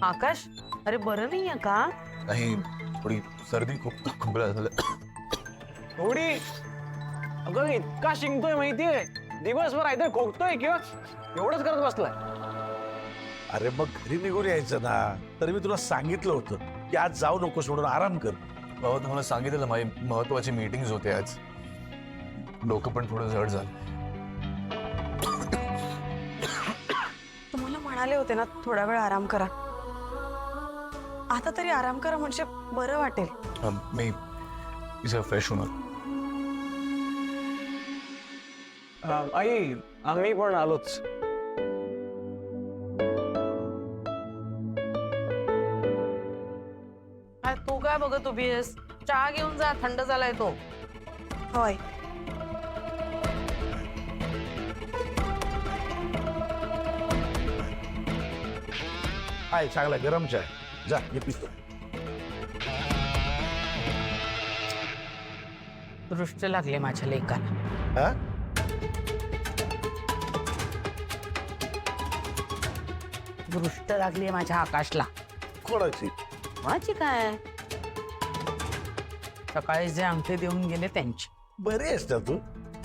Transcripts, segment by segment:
आकाश, अरे बरं नाहीये का? नाही, थोडी सर्दी खूप खोकला झालं. थोडी अगं इतका शिंकतोय माहितीये, दिवसभर इथे खोकतोय किंवा एवढंच करत बसलाय. अरे मग घरी निघून यायचं ना. तर मी तुला सांगितलं होतं की आज जाऊ नकोस म्हणून आराम कर. बाबा तुम्हाला सांगितलं माझी महत्वाची मीटिंग्स होते आज. डोकं पण थोडं जड झालं. तुम्हाला म्हणाले होते ना थोडा वेळ आराम करा. आता तरी आराम करा म्हणजे बरं वाटेल. मी इथे फ्रेश होणार. आई आम्ही पण आलोच. तू काय बघत उभी आहेस? चहा घेऊन जा, थंड झालाय तो. होय. आहे चांगला गरम चाय. जा मी पितो. दृष्ट लागले माझ्या लेकाला. हा दृष्ट लागली माझ्या आकाशला. कोणाची? माझी काय, सकाळी जे अंगठे देऊन गेले त्यांची. बरी आहेस ना तू?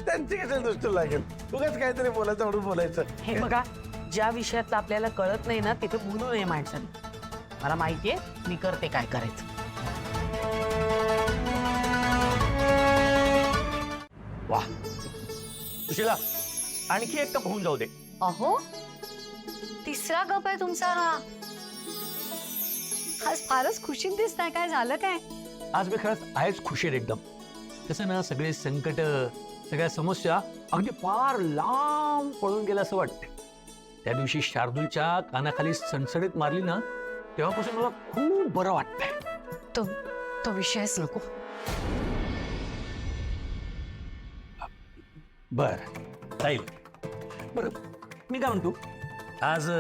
त्यांची कशाला दृष्ट लागेल? उगाच काहीतरी बोलायचं म्हणून बोलायचं. हे बघा, ज्या विषयातलं आपल्याला कळत नाही ना तिथे बोलू नये माणसाने. मला माहितीये मी करते काय करायचं. वाह सुशीला, आणखी एक कप होऊन जाऊ दे. अहो, तिसरा कप आहे तुमचा हा. आज फारच खुशीत दिसताय, काय झालं काय? आज मी खरंच आहेच खुशीर एकदम. कसं ना, सगळे संकट, सगळ्या समस्या अगदी फार लांब पळून गेलं असं वाटतं. त्या दिवशी शार्दूलच्या कानाखाली सणसणीत मारली ना, तेव्हापासून मला खूप बरं वाटतंय. तो विषयच नको. बर जाईल. बरं मी काय म्हणतो, आज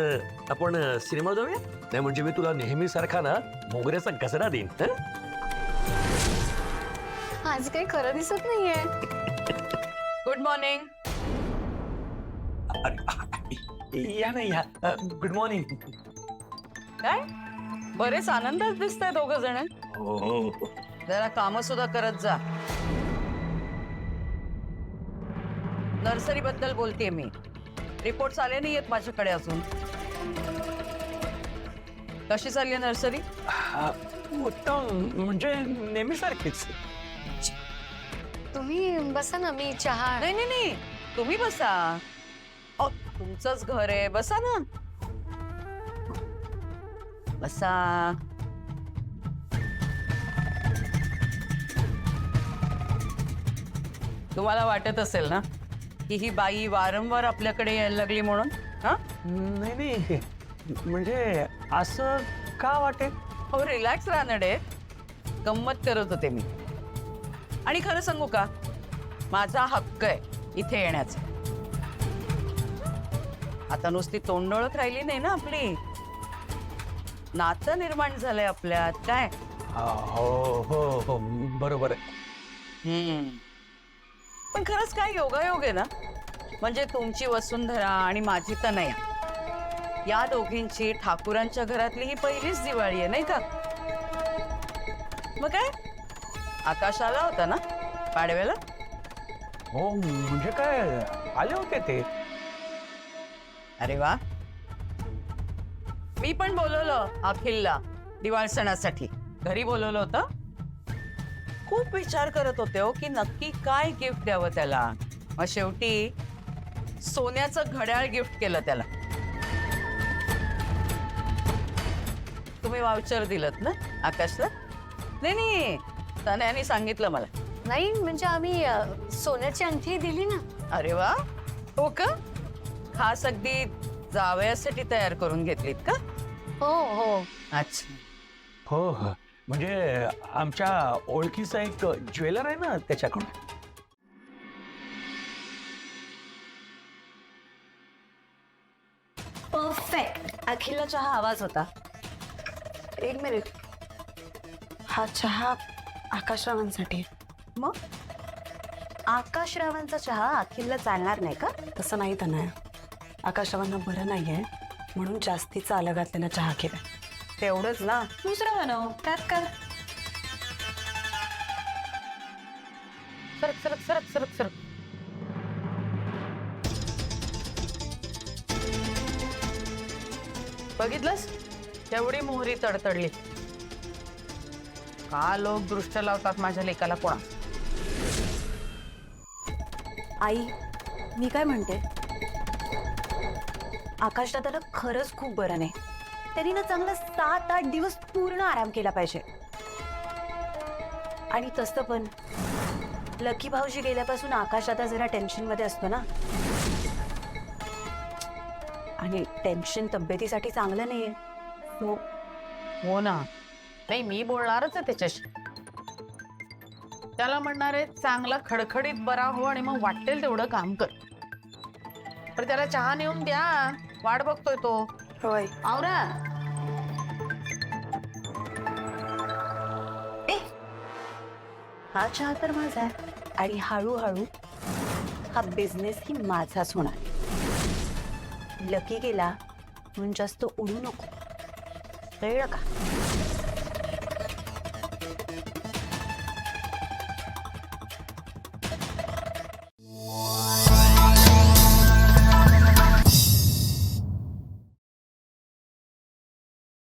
आपण सिनेमा जाऊया? नाही म्हणजे मी तुला नेहमीसारखा ना मोगऱ्याचा गजरा देईन. आज काही खरं दिसत नाहीये. Good morning. या नाही या. Good morning. काय बरेच आनंदात दिसताय दोघ जण. हो. जरा काम सुद्धा करत जा. नर्सरी बद्दल बोलतेय मी. रिपोर्ट्स आले नाहीयेत माझ्याकडे अजून. कशी चालली आहे नर्सरी? उत्तम, म्हणजे नेहमीसारखीच. तुम्ही बसा ना, मी चहा. नाही नाही नाही, तुम्ही बसा. तुमचंच घर आहे, बसा ना. बसा. तुम्हाला वाटत असेल ना की ही बाई वारंवार आपल्याकडे यायला लागली म्हणून? हा, नाही म्हणजे असं का वाटेल? हो, रिलॅक्स राहणारे. गंमत करत होते मी. आणि खरं सांगू का, माझा हक्क आहे इथे येण्याचा. आता नुसती तोंडोळत राहिली नाही ना आपली. नातं निर्माण झालंय आपल्यात. काय? हो हो हो, बरोबर आहे. पण खरंच काय योगायोग आहे ना. म्हणजे तुमची वसुंधरा आणि माझी तनया, या दोघींची ठाकूरांच्या घरातली ही पहिलीच दिवाळी आहे, नाही का? मग काय, आकाश आला होता ना पाडव्याला? हो म्हणजे काय, आले होते ते. अरे वा. मी पण बोलवलं अखिलला दिवाळ सणासाठी. घरी बोलवलं होतं. खूप विचार करत होते हो की नक्की काय गिफ्ट द्यावं त्याला. मग शेवटी सोन्याचं घड्याळ गिफ्ट केलं त्याला. तुम्ही वाउचर दिलत ना आकाशला? नाही, तनयाने सांगितलं मला. नाही म्हणजे आम्ही सोन्याची अंगठी दिली ना. अरे वा. हो का? खास अगदी जावयासाठी तयार करून घेतलीत का? हो. अच्छा. हो म्हणजे आमच्या ओळखीचा एक ज्वेलर आहे ना, त्याच्याकडून. परफेक्ट. अखिलला चहा आवाज होता. एक मिनिट. हा चहा आकाशरावांसाठी. मग आकाशरावांचा चहा अखिलला चालणार नाही का? तसं नाही तनया. आकाशरावांना बरं नाहीये म्हणून जास्तीचा आलं घातलेला चहा केलाय. तेवढंच ना. दुसरं बनव त्यात काय. सरक सरक सरक सरक सरक. बघितलंस तेवढी मोहरी तडतडली. का लोक दृष्ट लावतात माझ्या लेकाला कोणा. आई मी काय म्हणते, आकाश दादाला खरंच खूप बरं नाही. त्यांनी ना चांगला 7-8 दिवस पूर्ण आराम केला पाहिजे. आणि तसं पण लकी भाऊजी गेल्यापासून आकाश दादा जरा टेन्शन मध्ये असतो ना, आणि टेन्शन तब्येतीसाठी चांगलं नाहीये. हो ना. नाही मी बोलणारच आहे त्याच्याशी. त्याला म्हणणार आहे चांगला खडखडीत बरा हो आणि मग वाटेल तेवढं काम कर. पण त्याला चहा नेऊन द्या, वाट बघतोय तो. होय. आवरा. हा चहा तर माझा आहे आणि हळूहळू हा बिझनेस ही माझाच होणार. लकी गेला म्हणून जास्त उडू नको, कळलं का.